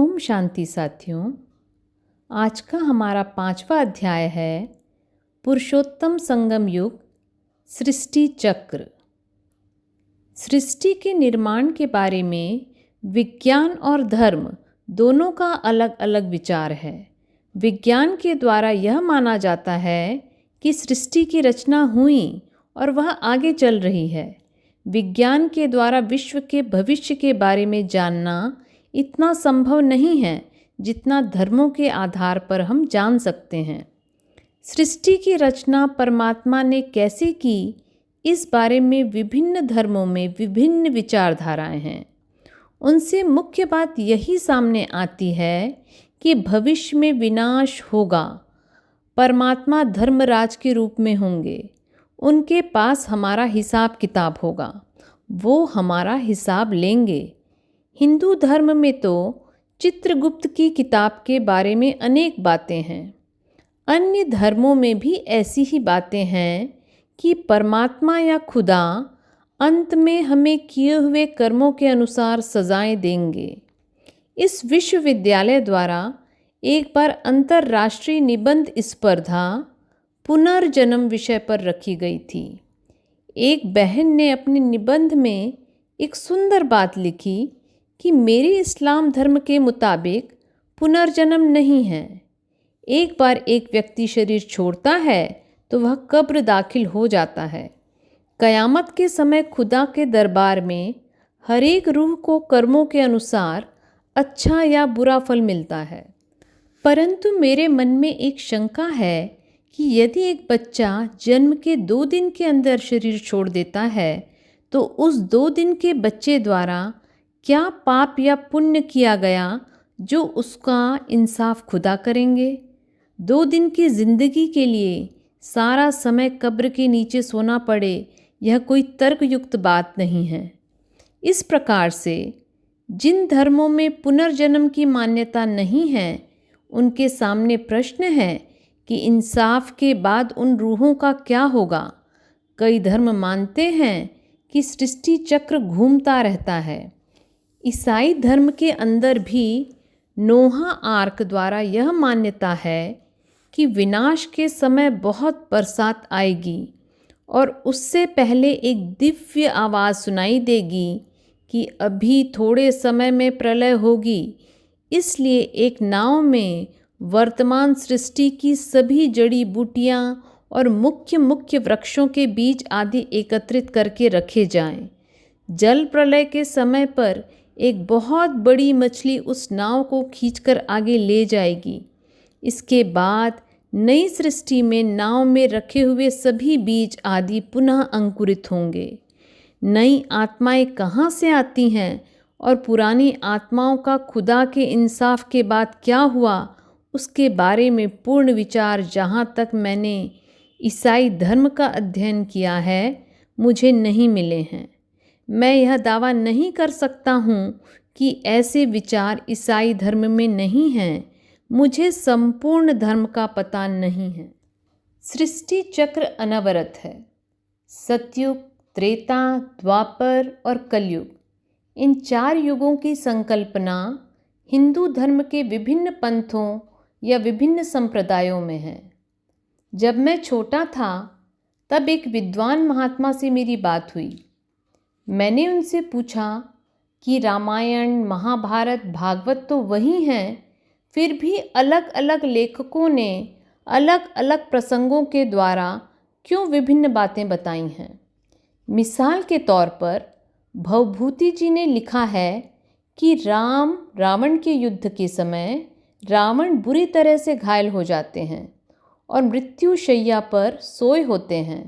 ओम शांति साथियों। आज का हमारा 5वां अध्याय है पुरुषोत्तम संगम युग सृष्टि चक्र। सृष्टि के निर्माण के बारे में विज्ञान और धर्म दोनों का अलग अलग विचार है। विज्ञान के द्वारा यह माना जाता है कि सृष्टि की रचना हुई और वह आगे चल रही है। विज्ञान के द्वारा विश्व के भविष्य के बारे में जानना इतना संभव नहीं है जितना धर्मों के आधार पर हम जान सकते हैं। सृष्टि की रचना परमात्मा ने कैसे की, इस बारे में विभिन्न धर्मों में विभिन्न विचारधाराएं हैं। उनसे मुख्य बात यही सामने आती है कि भविष्य में विनाश होगा। परमात्मा धर्मराज के रूप में होंगे। उनके पास हमारा हिसाब किताब होगा, वो हमारा हिसाब लेंगे। हिंदू धर्म में तो चित्रगुप्त की किताब के बारे में अनेक बातें हैं। अन्य धर्मों में भी ऐसी ही बातें हैं कि परमात्मा या खुदा अंत में हमें किए हुए कर्मों के अनुसार सजाएं देंगे। इस विश्वविद्यालय द्वारा एक बार अंतर्राष्ट्रीय निबंध स्पर्धा पुनर्जन्म विषय पर रखी गई थी। एक बहन ने अपने निबंध में एक सुंदर बात लिखी कि मेरे इस्लाम धर्म के मुताबिक पुनर्जन्म नहीं है। एक बार एक व्यक्ति शरीर छोड़ता है तो वह कब्र दाखिल हो जाता है। कयामत के समय खुदा के दरबार में हर एक रूह को कर्मों के अनुसार अच्छा या बुरा फल मिलता है। परंतु मेरे मन में एक शंका है कि यदि एक बच्चा जन्म के 2 दिन के अंदर शरीर छोड़ देता है तो उस 2 दिन के बच्चे द्वारा क्या पाप या पुण्य किया गया जो उसका इंसाफ खुदा करेंगे। 2 दिन की जिंदगी के लिए सारा समय कब्र के नीचे सोना पड़े, यह कोई तर्कयुक्त बात नहीं है। इस प्रकार से जिन धर्मों में पुनर्जन्म की मान्यता नहीं है, उनके सामने प्रश्न है कि इंसाफ के बाद उन रूहों का क्या होगा। कई धर्म मानते हैं कि सृष्टि चक्र घूमता रहता है। ईसाई धर्म के अंदर भी नोहा आर्क द्वारा यह मान्यता है कि विनाश के समय बहुत बरसात आएगी और उससे पहले एक दिव्य आवाज़ सुनाई देगी कि अभी थोड़े समय में प्रलय होगी। इसलिए एक नाव में वर्तमान सृष्टि की सभी जड़ी बूटियाँ और मुख्य मुख्य वृक्षों के बीज आदि एकत्रित करके रखे जाएं। जल प्रलय के समय पर एक बहुत बड़ी मछली उस नाव को खींचकर आगे ले जाएगी। इसके बाद नई सृष्टि में नाव में रखे हुए सभी बीज आदि पुनः अंकुरित होंगे। नई आत्माएं कहाँ से आती हैं और पुरानी आत्माओं का खुदा के इंसाफ के बाद क्या हुआ, उसके बारे में पूर्ण विचार जहाँ तक मैंने ईसाई धर्म का अध्ययन किया है मुझे नहीं मिले हैं। मैं यह दावा नहीं कर सकता हूँ कि ऐसे विचार ईसाई धर्म में नहीं हैं। मुझे संपूर्ण धर्म का पता नहीं है। सृष्टि चक्र अनवरत है। सतयुग, त्रेता, द्वापर और कलयुग, इन 4 युगों की संकल्पना हिंदू धर्म के विभिन्न पंथों या विभिन्न संप्रदायों में है। जब मैं छोटा था तब एक विद्वान महात्मा से मेरी बात हुई। मैंने उनसे पूछा कि रामायण, महाभारत, भागवत तो वही हैं, फिर भी अलग अलग लेखकों ने अलग अलग प्रसंगों के द्वारा क्यों विभिन्न बातें बताई हैं। मिसाल के तौर पर भवभूति जी ने लिखा है कि राम रावण के युद्ध के समय रावण बुरी तरह से घायल हो जाते हैं और मृत्यु शैया पर सोए होते हैं।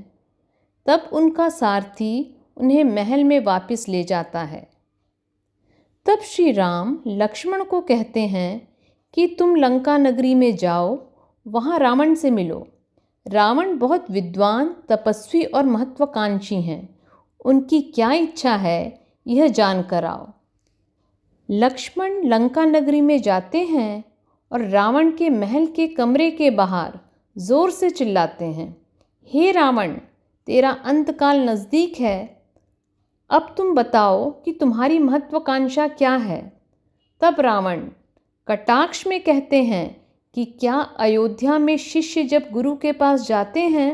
तब उनका सारथी उन्हें महल में वापस ले जाता है। तब श्री राम लक्ष्मण को कहते हैं कि तुम लंका नगरी में जाओ, वहाँ रावण से मिलो। रावण बहुत विद्वान, तपस्वी और महत्वाकांक्षी हैं। उनकी क्या इच्छा है यह जानकर आओ। लक्ष्मण लंका नगरी में जाते हैं और रावण के महल के कमरे के बाहर जोर से चिल्लाते हैं, हे रावण, तेरा अंतकाल नज़दीक है। अब तुम बताओ कि तुम्हारी महत्वाकांक्षा क्या है। तब रावण कटाक्ष में कहते हैं कि क्या अयोध्या में शिष्य जब गुरु के पास जाते हैं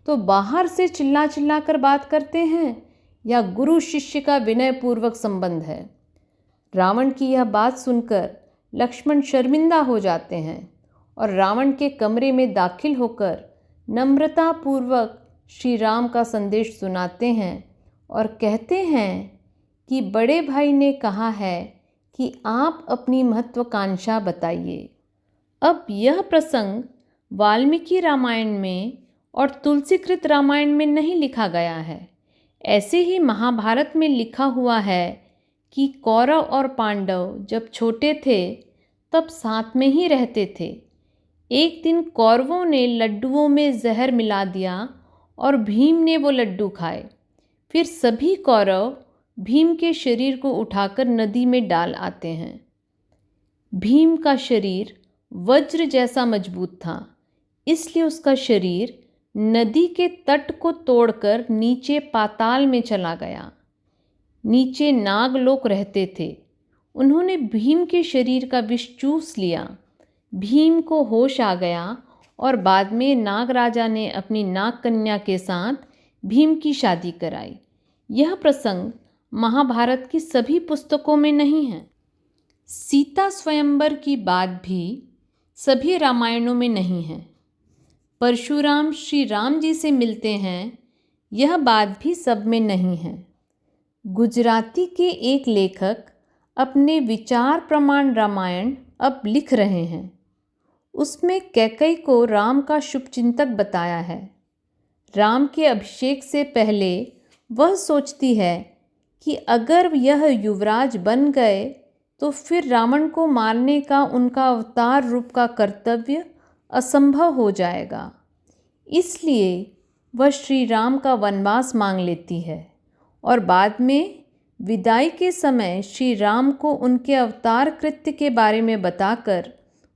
तो बाहर से चिल्ला चिल्ला कर बात करते हैं या गुरु शिष्य का विनयपूर्वक संबंध है। रावण की यह बात सुनकर लक्ष्मण शर्मिंदा हो जाते हैं और रावण के कमरे में दाखिल होकर नम्रतापूर्वक श्री राम का संदेश सुनाते हैं और कहते हैं कि बड़े भाई ने कहा है कि आप अपनी महत्वाकांक्षा बताइए। अब यह प्रसंग वाल्मीकि रामायण में और तुलसीकृत रामायण में नहीं लिखा गया है। ऐसे ही महाभारत में लिखा हुआ है कि कौरव और पांडव जब छोटे थे तब साथ में ही रहते थे। एक दिन कौरवों ने लड्डुओं में जहर मिला दिया और भीम ने वो लड्डू खाए। फिर सभी कौरव भीम के शरीर को उठाकर नदी में डाल आते हैं। भीम का शरीर वज्र जैसा मजबूत था, इसलिए उसका शरीर नदी के तट को तोड़कर नीचे पाताल में चला गया। नीचे नागलोक रहते थे। उन्होंने भीम के शरीर का विष चूस लिया। भीम को होश आ गया और बाद में नागराजा ने अपनी नाग कन्या के साथ भीम की शादी कराई। यह प्रसंग महाभारत की सभी पुस्तकों में नहीं है। सीता स्वयंवर की बात भी सभी रामायणों में नहीं है। परशुराम श्री राम जी से मिलते हैं, यह बात भी सब में नहीं है। गुजराती के एक लेखक अपने विचार प्रमाण रामायण अब लिख रहे हैं। उसमें कैकेयी को राम का शुभचिंतक बताया है। राम के अभिषेक से पहले वह सोचती है कि अगर यह युवराज बन गए तो फिर रावण को मारने का उनका अवतार रूप का कर्तव्य असंभव हो जाएगा। इसलिए वह श्री राम का वनवास मांग लेती है और बाद में विदाई के समय श्री राम को उनके अवतार कृत्य के बारे में बताकर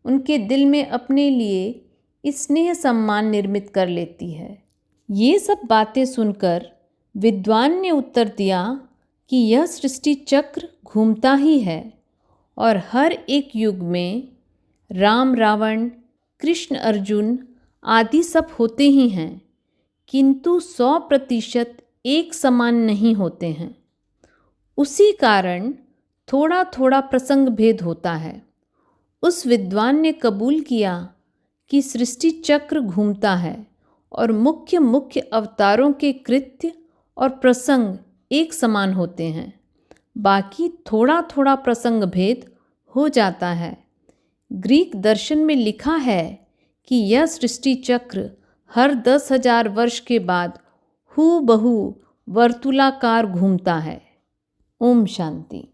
उनके दिल में अपने लिए स्नेह सम्मान निर्मित कर लेती है। ये सब बातें सुनकर विद्वान ने उत्तर दिया कि यह सृष्टि चक्र घूमता ही है और हर एक युग में राम रावण, कृष्ण अर्जुन आदि सब होते ही हैं, किंतु 100% एक समान नहीं होते हैं। उसी कारण थोड़ा थोड़ा प्रसंग भेद होता है। उस विद्वान ने कबूल किया कि सृष्टि चक्र घूमता है और मुख्य मुख्य अवतारों के कृत्य और प्रसंग एक समान होते हैं, बाकी थोड़ा थोड़ा प्रसंग भेद हो जाता है। ग्रीक दर्शन में लिखा है कि यह सृष्टि चक्र हर 10,000 वर्ष के बाद हूबहू वर्तुलाकार घूमता है। ओम शांति।